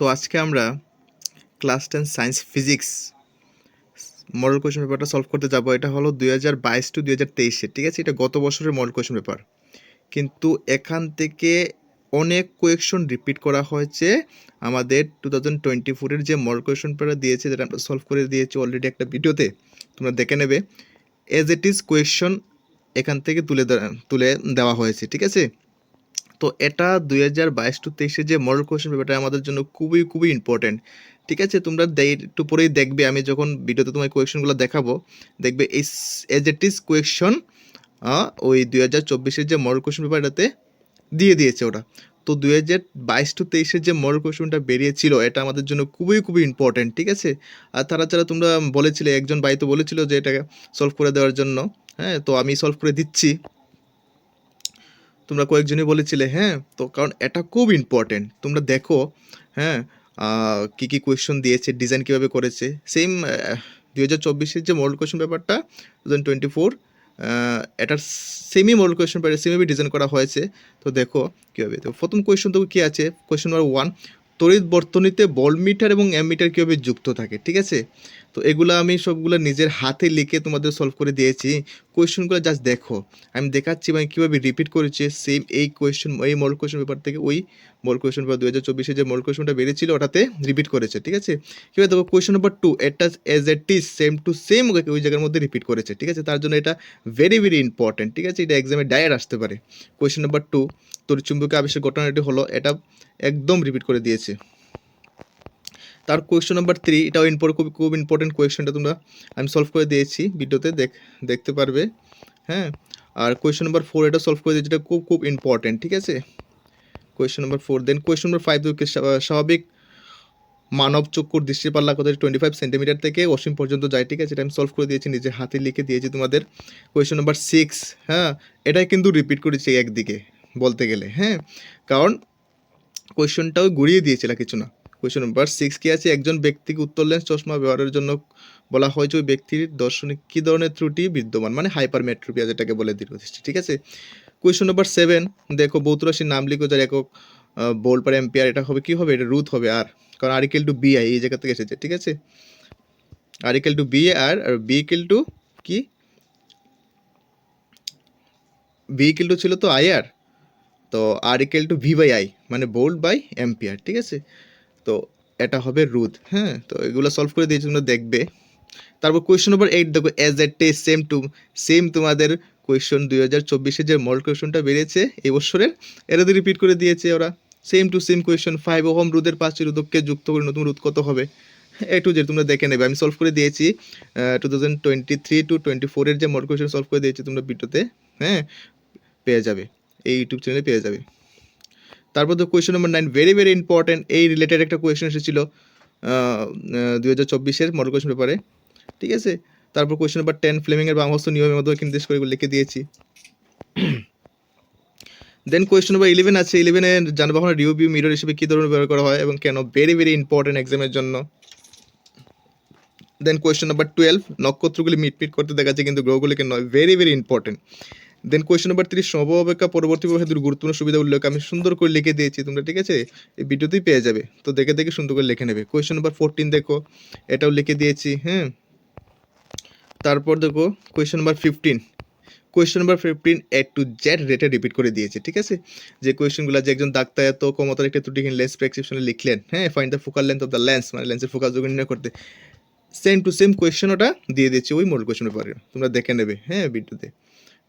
তো আজকে আমরা class 10 science physics model question পেপারটা সলভ করতে যাব। এটা হলো 2022 টু 2023 ঠিক আছে? এটা গত বছরের মডেল কোয়েশ্চেন পেপার, কিন্তু এখান থেকে অনেক কোয়েকশন রিপিট করা হয়েছে আমাদের 2024-এর যে মডেল কোয়েশ্চেন পেপার দিয়েছে, যেটা আমরা সলভ করে দিয়েছি অলরেডি একটা ভিডিওতে, তোমরা দেখে নেবে। এজ ইট ইজ কোয়েশ্চন এখান থেকে তুলে দেওয়া হয়েছে, ঠিক আছে? তো এটা 2022 টু 23-এর যে মডেল কোয়েশ্চেন পেপারটা আমাদের জন্য খুবই খুবই ইম্পর্টেন্ট, ঠিক আছে? তোমরা একটু পরেই দেখবে, আমি যখন ভিডিওতে তোমার কোয়েশ্চনগুলো দেখাবো, দেখবে এই এজ ইট ইজ কোয়েশ্চন ওই 2024-এর যে মডেল কোয়েশ্চেন পেপারটাতে দিয়ে দিয়েছে ওরা। তো 2022 টু 23-এর যে মডেল কোয়েশ্চনটা বেরিয়েছিল, এটা আমাদের জন্য খুবই খুবই ইম্পর্টেন্ট, ঠিক আছে? আর তাছাড়া তোমরা বলেছিলে, একজন ভাই তো বলেছিল যে এটা সলভ করে দেওয়ার জন্য, হ্যাঁ, তো আমি সলভ করে দিচ্ছি। তোমরা কয়েকজনই বলেছিলে, হ্যাঁ, তো কারণ এটা খুব ইম্পর্টেন্ট। তোমরা দেখো, হ্যাঁ, কী কী কোয়েশ্চন দিয়েছে, ডিজাইন কীভাবে করেছে। সেম 2024-এর যে মডেল কোয়েশ্চন পেপারটা 2024, এটার সেমি মডেল কোয়েশ্চন পেপার সেমভাবে ডিজাইন করা হয়েছে। তো দেখো কীভাবে। তো প্রথম কোয়েশ্চন তো কী আছে, কোয়েশ্চন নাম্বার 1, তড়িৎ বর্তনীতে ভোল্টমিটার এবং অ্যামমিটার কীভাবে যুক্ত থাকে, ঠিক আছে? তো এগুলো আমি সবগুলো নিজের হাতে লিখে তোমাদের সলভ করে দিয়েছি। কোয়েশ্চনগুলো জাস্ট দেখো, আমি দেখাচ্ছি মানে কীভাবে রিপিট করেছে সেম এই কোয়েশ্চন, এই মডেল কোয়েশ্চন পেপার থেকে ওই মডেল কোয়েশ্চন পেপার 2024-এ যে মডেল কোয়েশ্চনটা বেরিয়েছিল ওটাতে রিপিট করেছে, ঠিক আছে? কীভাবে দেখো, কোয়েশ্চন নাম্বার 2, এটা as it is same to same ওই জায়গার মধ্যে রিপিট করেছে, ঠিক আছে? তার জন্য এটা ভেরি ভেরি ইম্পর্টেন্ট, ঠিক আছে? এটা এক্সামে ডায়ের আসতে পারে। কোয়েশ্চন নাম্বার 2, তড়িৎচুম্বকীয় আবেশের ঘটনাটি হলো, এটা একদম রিপিট করে দিয়েছে। তার কোয়েশ্চন নাম্বার 3, এটাও খুব ইম্পর্টেন্ট কোয়েশ্চনটা, তোমরা আমি সলভ করে দিয়েছি ভিডিওতে, দেখতে পারবে, হ্যাঁ। আর কোয়েশ্চন নাম্বার 4, এটা সলভ করে দিয়েছি, এটা খুব খুব ইম্পর্টেন্ট, ঠিক আছে? কোয়েশ্চন নাম্বার 4, দেন কোয়েশ্চন নাম্বার 5, স্বাভাবিক মানব চক্ষুর দৃষ্টির পাল্লা কত, 25 সেন্টিমিটার থেকে অসীম পর্যন্ত যায়, ঠিক আছে? এটা আমি সলভ করে দিয়েছি, নিজে হাতে লিখে দিয়েছি তোমাদের। কোয়েশ্চন নাম্বার 6, হ্যাঁ, এটাই কিন্তু রিপিট করেছি একদিকে বলতে গেলে, হ্যাঁ, কারণ কোয়েশ্চনটাও ঘুরিয়ে দিয়েছিল কিছু না। কোয়েশ্চন নাম্বার 6 কি আছে, একজন ব্যক্তিকে উত্তর লেন্স চশমা ব্যবহারের জন্য বলা হয়েছে ওই ব্যক্তির দর্শনে কী ধরনের ত্রুটি বিদ্যমান, মানে হাইপারমেট্রোপিয়া যেটাকে বলে দীর্ঘদৃষ্টি, ঠিক আছে? কোয়েশ্চন নাম্বার 7, দেখো ভৌত রাশির নাম লিখো যার একক ভোল্ট পার অ্যাম্পিয়ার, এটা হবে কি হবে, এটা রুট হবে আর, কারণ R equal to V I এই জায়গা থেকে এসেছে, ঠিক আছে? আর ইকুয়াল টু বি আর বি ইকুয়াল টু কি, বি ইকুয়াল টু ছিল তো আই আর, তো R equal to V by I মানে ভোল্ট বাই অ্যাম্পিয়ার, ঠিক আছে? তো এটা হবে রুট, হ্যাঁ। তো এগুলো সলভ করে দিয়েছি, তোমরা দেখবে। তারপর কোয়েশ্চন নাম্বার 8, দেখো এজ এ টেস্ট সেম তোমাদের কোয়েশ্চন 2024-এ যে মডেল কোয়েশ্চনটা বেরিয়েছে এই বছরের, এটাতে রিপিট করে দিয়েছে ওরা, same to same question. 5 ohm রোধের 5টি রোধককে যুক্ত করে নতুন রোধ কত হবে, এ টু জেড তোমরা দেখে নেবে। আমি সলভ করে দিয়েছি 2023 টু 24-এর যে মডেল কোয়েশ্চন সলভ করে দিয়েছি, তোমরা ভিডিওতে, হ্যাঁ, পেয়ে যাবে, এই ইউটিউব চ্যানেলে পেয়ে যাবে। তারপর তো question number 9, very very important, এই রিলেটেড একটা কোয়েশ্চন এসেছিল 2024-এর মডেল কোয়েশ্চন পেপারে, ঠিক আছে? তারপর কোয়েশ্চন নাম্বার 10, ফ্লেমিংয়ের বামহস্ত নিয়মের মধ্যে নির্দেশ করে লিখে দিয়েছি। দেন কোয়েশ্চন নাম্বার 11 আছে, 11-এ যানবাহনের রিউ ভিউ মিরর হিসেবে কী ধরনের ব্যবহার করা হয় এবং কেন, ভেরি ভেরি ইম্পর্টেন্ট এক্সামের জন্য। দেন কোয়েশ্চন নাম্বার 12, নক্ষত্রগুলি মিটমিট করতে দেখাচ্ছে কিন্তু গ্রহগুলিকে নয়, ভেরি ভেরি ইম্পর্টেন্ট। দেন কোয়েশ্চন নাম্বার 30, সমবাহ অপেক্ষা পরবর্তী প্রবাহে দুটো গুরুত্বপূর্ণ সুবিধা উল্লেখ, আমি সুন্দর করে লিখে দিয়েছি, তোমরা, ঠিক আছে? এই ভিডিওতেই পেয়ে যাবে, তো দেখে দেখে সুন্দর করে লিখে নেবে। কোয়েশ্চন নাম্বার 14, দেখো এটাও লিখে দিয়েছি, হ্যাঁ। তারপর দেখো question number 15, question number 15 A to Z রেটে রিপিট করে দিয়েছে, ঠিক আছে? যে কোয়েশ্চনগুলো, যে একজন ডাক্তার এত ক্ষমতার একটা ত্রুটিহীন লেন্স প্রেসক্রিপশনে লিখলেন, হ্যাঁ, find the focal length of the lens, মানে লেন্সের ফোকাস যোগ নির্ণয় করতে, সেম টু সেম কোয়েশ্চন ওটা দিয়ে দিয়েছে ওই মডেল কোয়েশ্চন পেপারে, তোমরা দেখে নেবে, হ্যাঁ,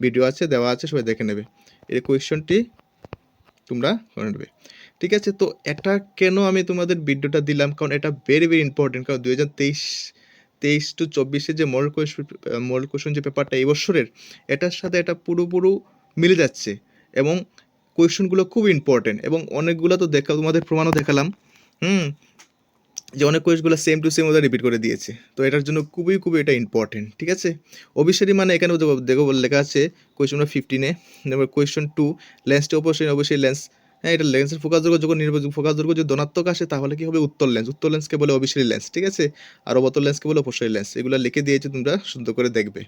ভিডিও আছে, দেওয়া আছে, সবাই দেখে নেবে। এই কোয়েশ্চনটি তোমরা করে নেবে, ঠিক আছে? তো এটা কেন আমি তোমাদের ভিডিওটা দিলাম, কারণ এটা ভেরি ভেরি ইম্পর্টেন্ট, কারণ 2023 টু 24-এর যে মডেল কোয়েশ্চন যে পেপারটা এই বছরের, এটার সাথে এটা পুরোপুরি মিলে যাচ্ছে, এবং কোয়েশ্চনগুলো খুব ইম্পর্টেন্ট, এবং অনেকগুলো তো তোমাদের প্রমাণও দেখালাম, যে অনেক কোয়েশ্চনগুলো সেম টু সেম ওদের রিপিট করে দিয়েছে। তো এটার জন্য খুবই খুবই এটা ইম্পর্টেন্ট, ঠিক আছে? অবশ্যই মানে এখানে দেখো লেখা আছে কোয়েশ্চন নাম্বার 15-এ, কোয়েশ্চন 2, লেন্সটি অবশ্যই লেন্স, হ্যাঁ, এটা লেন্সের ফোকাস দৈর্ঘ্য যখন ফোকাস দৈর্ঘ্য যদি ধনাত্মক আসে তাহলে কি হবে, উত্তর লেন্সকে বলে অবশ্যই লেন্স, ঠিক আছে? আর অবতল লেন্সকে বলে অবশ্যই লেন্স। এগুলো লিখে দিয়েছি, তোমরা সুন্দর করে দেখবে।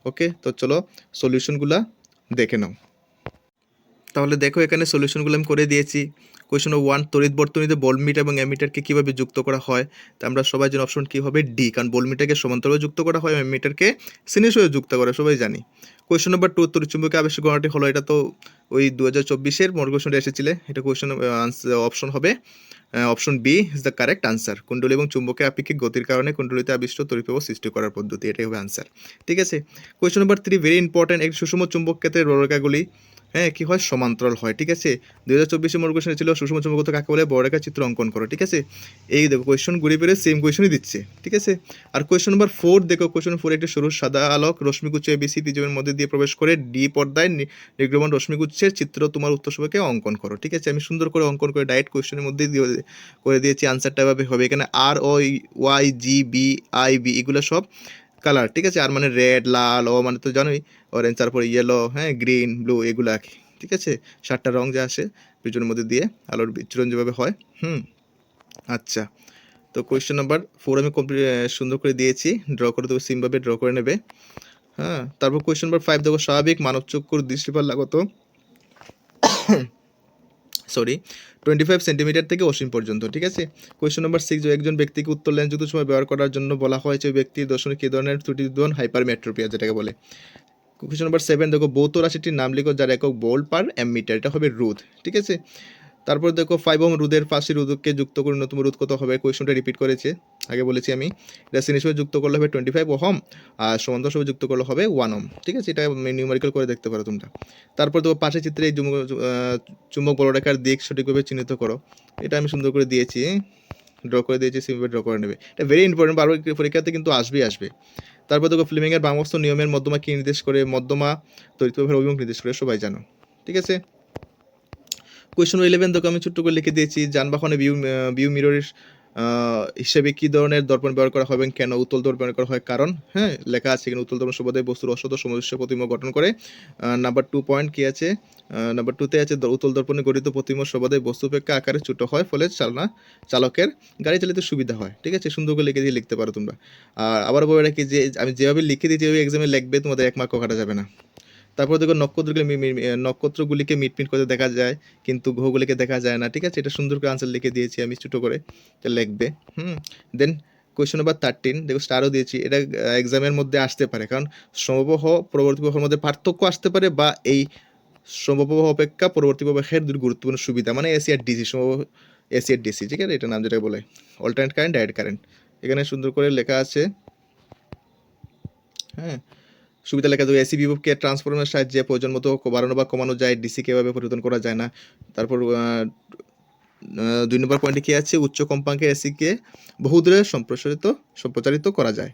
ওকে, তো চলো সলিউশনগুলা দেখে নাও। তাহলে দেখো এখানে সলিউশনগুলো আমি করে দিয়েছি। কোয়েশ্চন নম্বর 1, তড়িৎ বর্তনীতে ভোল্টমিটার এবং অ্যামিটারকে কিভাবে যুক্ত করা হয়? তো আমরা সবাই জানি অপশন কি হবে, ডি, কারণ ভোল্টমিটারকে সমান্তরালে যুক্ত করা হয়, অ্যামিটারকে শ্রেণীসহে যুক্ত করা, সবাই জানি। কোয়েশ্চন নম্বর 2, তড়িৎচুম্বকীয় আবেশের গণনাটি হলো, এটা তো ওই 2024-এর মডেল কোয়েশ্চনটা এসেছিলে, এটা কোয়েশ্চন অপশন হবে option B is the correct answer. কুণ্ডলী এবং চুম্বকের আপেক্ষিক গতির কারণে কুণ্ডলীতে আবিষ্ট তড়িৎপ্রবাহ সৃষ্টি করার পদ্ধতি, এটাই হবে আনসার। ঠিক আছে, কোয়েশ্চন নম্বর 3 ভেরি ইম্পর্টেন্ট, একটি সুষম চুম্বক ক্ষেত্রের বলরেখাগুলি কি হয়, সমান্তরাল হয়। ঠিক আছে, 2024-এর মডেল কোয়েশ্চন ছিল সুষম চুম্বকত্ব কাকে বলে, বলরেখা চিত্র অঙ্কন করো। ঠিক আছে, এই দেখো কোয়েশ্চন ঘুরে ফিরে সেম কোয়েশ্চনই দিচ্ছে। ঠিক আছে, আর কোয়েশ্চন নম্বর 4 দেখো, কোয়েশ্চন 4 একটি সরু সাদা আলোক রশ্মিগুচ্ছ এবিসি প্রিজমের মধ্যে দিয়ে প্রবেশ করে ডি পর্দায় নির্গমন রশ্মিগুচ্ছের চিত্র তোমার উত্তর সবাইকে অঙ্কন করো। ঠিক আছে, আমি সুন্দর করে অঙ্কন করে ডাইরেক্ট কোয়েশ্চনের মধ্যে করে দিয়েছি, আনসারটা এভাবে হবে। এখানে R O Y G B I V এগুলো সব কালার। ঠিক আছে, আর মানে রেড, লাল, ও মানে তো জানোই অরেঞ্জ, তারপর ইয়েলো, গ্রিন, ব্লু, এগুলো আঁকি। ঠিক আছে, 7টা রং যা আসে প্রিজমের মধ্যে দিয়ে আলোর বিচ্ছুরণ যেভাবে হয়। আচ্ছা, তো কোয়েশ্চেন নাম্বার 4 আমি কমপ্লিট সুন্দর করে দিয়েছি, ড্র করে দেবো, সিমভাবে ড্র করে নেবে। তারপর কোয়েশ্চেন নাম্বার 5 দেখো, স্বাভাবিক মানব চক্ষুর দৃষ্টিপাত লাগত 25 সেন্টিমিটার থেকে অসীম পর্যন্ত। ঠিক আছে, কোয়েশ্চন নাম্বার 6, একজন ব্যক্তিকে উত্তর লেন্সযুক্ত সময় ব্যবহার করার জন্য বলা হয়েছে, ওই ব্যক্তির দর্শনে কী ধরনের ত্রুটি বিদ্যমান, হাইপারমেট্রোপিয়া যেটাকে বলে। কোয়েশ্চন নাম্বার 7 দেখো, ভৌত রাশিটির নাম লিখো যার একক ভোল্ট পার অ্যামিটার, এটা হবে রোধ। ঠিক আছে, তারপর দেখো 5 ওহম রোধের পাশে রোধককে যুক্ত করে নতুন রোধ কত হবে, কোয়েশ্চনটা রিপিট করেছে, আগে বলেছি আমি। এটা শ্রেণী হিসেবে যুক্ত করলে হবে 25 ওহম, আর সমান্তরাল হিসেবে যুক্ত করলে হবে 1 ওহম। ঠিক আছে, এটা নিউমেরিক্যাল করে দেখতে পারো তোমরা। তারপর দেখো পাশে চিত্রে এই চুম্বক বলরেখার দিক সঠিকভাবে চিহ্নিত করো, এটা আমি সুন্দর করে দিয়েছি, ড্র করে দিয়েছি, সিম্পল ড্র করে নেবে। এটা ভেরি ইম্পর্টেন্ট, বারবার পরীক্ষাতে কিন্তু আসবে। তারপর দেখো ফ্লেমিংয়ের বামস্থ নিয়মের মধ্যমা কি নির্দেশ করে, মধ্যমা তড়িৎপ্রবাহের অভিমুখ নির্দেশ করে, সবাই জানো। ঠিক আছে, কোয়েশ্চন 11 দেখো আমি ছোট্ট করে লিখে দিয়েছি, যানবাহনে ভিউ মিররের হিসেবে কি ধরনের দর্পণ ব্যবহার করা হবে, কেন উত্তল দর্পণ ব্যবহার করা হয়, কারণ লেখা আছে এখানে, উত্তল দর্পণ সর্বদাই বস্তুর অসৎ সমদৃশ্য প্রতিবিম্ব গঠন করে। নাম্বার 2 পয়েন্ট কি আছে, নাম্বার 2তে আছে, উত্তল দর্পণে গঠিত প্রতিবিম্ব সর্বদাই বস্তু অপেক্ষা আকারে ছোট হয়, ফলে চালকের গাড়ি চালিতে সুবিধা হয়। ঠিক আছে, সুন্দর করে লিখে দিয়ে লিখতে পারো তোমরা। আর আবার বলে রাখি যে আমি যেভাবে লিখে দিই, যেভাবে এক্সামে লিখবে, তোমাদের 1 মার্কও কাটা যাবে না। তারপর দেখো নক্ষত্রগুলিকে মিটমিট করে দেখা যায়, কিন্তু গ্রহগুলিকে দেখা যায় না। ঠিক আছে, এটা সুন্দর করে আনসার লিখে দিয়েছি আমি ছোটো করে, এটা লিখবে। দেন কোয়েশ্চন নাম্বার 13 দেখো, স্টারও দিয়েছি, এটা এক্সামের মধ্যে আসতে পারে, কারণ সমপ্রবাহ পরবর্তী প্রবাহের মধ্যে পার্থক্য আসতে পারে, বা এই সমপ্রবাহ অপেক্ষা পরবর্তী প্রবাহের দুটি গুরুত্বপূর্ণ সুবিধা, মানে এসি আর ডিসি, সমপ্রবাহ এসি আর ডিসি। ঠিক আছে, এটা নাম যেটা বলে অল্টারনেট কারেন্ট, ডাইরেক্ট কারেন্ট, এখানে সুন্দর করে লেখা আছে। সুবিধা লেখা যাবে, এসি বিভবকে ট্রান্সফরমারের সাহায্যে প্রয়োজন মতো বাড়ানো বা কমানো যায়, ডিসিকে এভাবে পরিবর্তন করা যায় না। তারপর 2 নম্বর পয়েন্টে কি আছে, উচ্চ কম্পাঙ্কের এসিকে বহুদূরে সম্প্রচারিত করা যায়,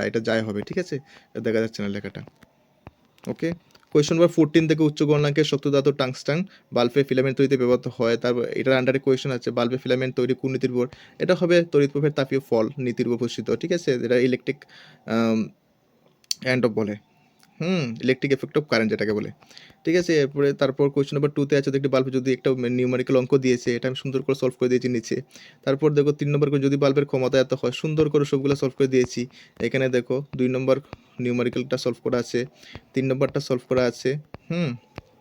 এটা যায় হবে। ঠিক আছে, দেখা যাচ্ছে না লেখাটা। ওকে, কোয়েশ্চন নাম্বার 14 থেকে, উচ্চ গলনাঙ্কের শক্ত ধাতু টাংস্টান বাল্বে ফিলামেন্ট তৈরিতে ব্যবহৃত হয়। তারপর এটার আন্ডারে কোয়েশ্চন আছে, বাল্বে ফিলামেন্ট তৈরি কোন নীতির উপর, এটা হবে তড়িৎপ্রবাহের তাপীয় ফল নীতির উপর প্রসিদ্ধ। ঠিক আছে, এটা ইলেকট্রিক অ্যান্ড বলে, ইলেকট্রিক এফেক্ট অফ কারেন্ট যেটাকে বলে। ঠিক আছে, এরপরে তারপর কোয়েশ্চন নাম্বার 2তে আছে, একটি বাল্বে যদি একটা নিউমেরিক্যাল অঙ্ক দিয়েছে, এটা আমি সুন্দর করে সলভ করে দিয়েছি নিচে। তারপর দেখো 3 নম্বর করে, যদি বাল্বের ক্ষমতা এত হয়, সুন্দর করে সবগুলো সলভ করে দিয়েছি। এখানে দেখো 2 নম্বর নিউমেরিক্যালটা সলভ করা আছে, 3 নম্বরটা সলভ করা আছে।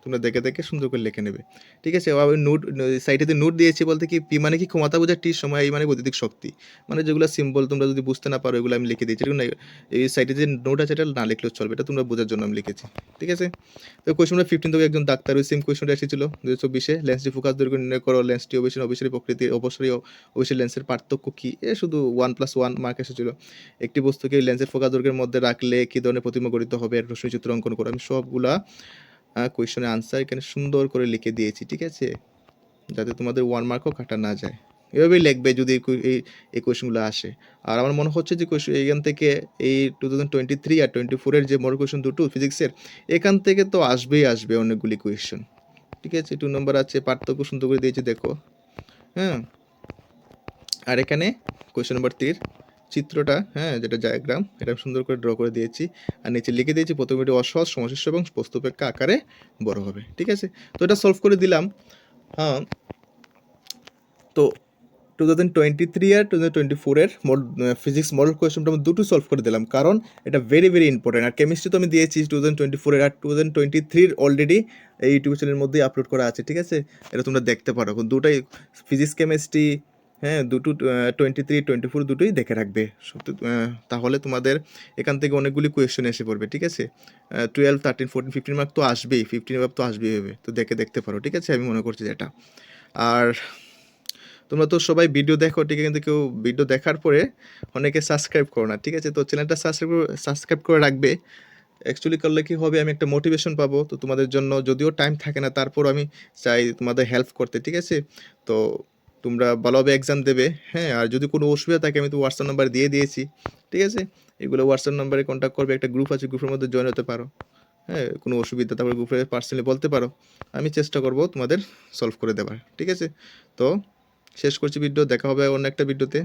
তোমরা দেখে দেখে সুন্দর করে লিখে নেবে। ঠিক আছে, আবার নোট সাইডেতে নোট দিয়েছি বলতে কি, পি মানে কি ক্ষমতা বোঝায়, টি সময়, এই মানে বৈদ্যুতিক শক্তি, মানে যেগুলো সিম্বল তোমরা যদি বুঝতে না পারো, এগুলো আমি লিখে দিয়েছি। এই সাইডে যে নোট আছে এটা না লিখলেও চলবে, এটা তোমরা বোঝার জন্য আমি লিখেছি। ঠিক আছে, তো কোয়েশ্চন নাম্বার 15 থেকে, একজন ডাক্তার, ওই সেম কোয়েশ্চনটা এসেছিল 2024-এ, লেন্সটি ফোকাস দৈর্ঘ্য নির্ণয় করো, লেন্সটি অবিষয় প্রকৃতির, অবশ্যই লেন্সের পার্থক্য কি, শুধু 1+1 মার্ক এসেছিল। একটি বস্তুকে লেন্সের ফোকাস দৈর্ঘ্যের মধ্যে রাখলে কি ধরনের প্রতিবিম্ব গঠিত হবে, রশ্মি চিত্র অঙ্কন করো। আমি সবগুলা কোয়েশ্চনের আনসার এখানে সুন্দর করে লিখে দিয়েছি। ঠিক আছে, যাতে তোমাদের 1 মার্কও কাটা না যায়, এভাবেই লিখবে যদি এই কোয়েশ্চনগুলো আসে। আর আমার মনে হচ্ছে যে এখান থেকে এই 2023 আর 24-এর যে মডেল কোয়েশ্চন দুটো ফিজিক্সের, এখান থেকে তো আসবে অনেকগুলি কোয়েশ্চন। ঠিক আছে, 2 নম্বর আছে, পার্থক্য সুন্দর করে দিয়েছি দেখো। আর এখানে কোয়েশ্চন নাম্বার 3 চিত্রটা, যেটা ডায়াগ্রাম, এটা সুন্দর করে ড্র করে দিয়েছি, আর নিচে লিখে দিয়েছি প্রথমে এটি অসহজ, সমশিষ্ট এবং বস্তু অপেক্ষা আকারে বড় হবে। ঠিক আছে, তো এটা সলভ করে দিলাম। তো 2023 আর 2024 এর ফিজিক্স মডেল কোয়েশ্চনটা আমি দুটো সলভ করে দিলাম, কারণ এটা ভেরি ভেরি ইম্পর্টেন্ট। আর কেমিস্ট্রি তো আমি দিয়েছি 2024 এর আর 2023 অলরেডি এই ইউটিউব চ্যানেলের মধ্যেই আপলোড করা আছে, ঠিক আছে? এটা তোমরা দেখতে পারো, দুটাই ফিজিক্স কেমিস্ট্রি, হ্যাঁ, দুটো 23 24 দুটোই দেখে রাখবে। তাহলে তোমাদের এখান থেকে অনেকগুলি কোয়েশ্চেন এসে পড়বে, ঠিক আছে? 12 13 14 15 মার্ক তো আসবেই, 15 মার্ক তো আসবেই হবে, তো দেখতে পারো, ঠিক আছে? আমি মনে করছি যেটা। আর তোমরা তো সবাই ভিডিও দেখো, ঠিক আছে, কিন্তু কেউ ভিডিও দেখার পরে অনেকে সাবস্ক্রাইব করো না, ঠিক আছে? তো চ্যানেলটা সাবস্ক্রাইব করে রাখবে। অ্যাকচুয়ালি করলে কি হবে, আমি একটা মোটিভেশন পাবো তো তোমাদের জন্য, যদিও টাইম থাকে না তারপর আমি চাই তোমাদের হেল্প করতে, ঠিক আছে? তো তোমরা ভালোভাবে এক্সাম দেবে, হ্যাঁ। আর যদি কোনো অসুবিধা থাকে আমি তো হোয়াটসঅ্যাপ নাম্বার দিয়ে দিয়েছি, ঠিক আছে? এগুলো হোয়াটসঅ্যাপ নাম্বারে কন্ট্যাক্ট করবে, একটা গ্রুপ আছে, গ্রুপের মধ্যে জয়েন হতে পারো, হ্যাঁ। কোনো অসুবিধা তারপরে গ্রুপে পার্সোনালি বলতে পারো, আমি চেষ্টা করব তোমাদের সলভ করে দেওয়ার, ঠিক আছে? তো শেষ করছি ভিডিও, দেখা হবে অন্য একটা ভিডিওতে।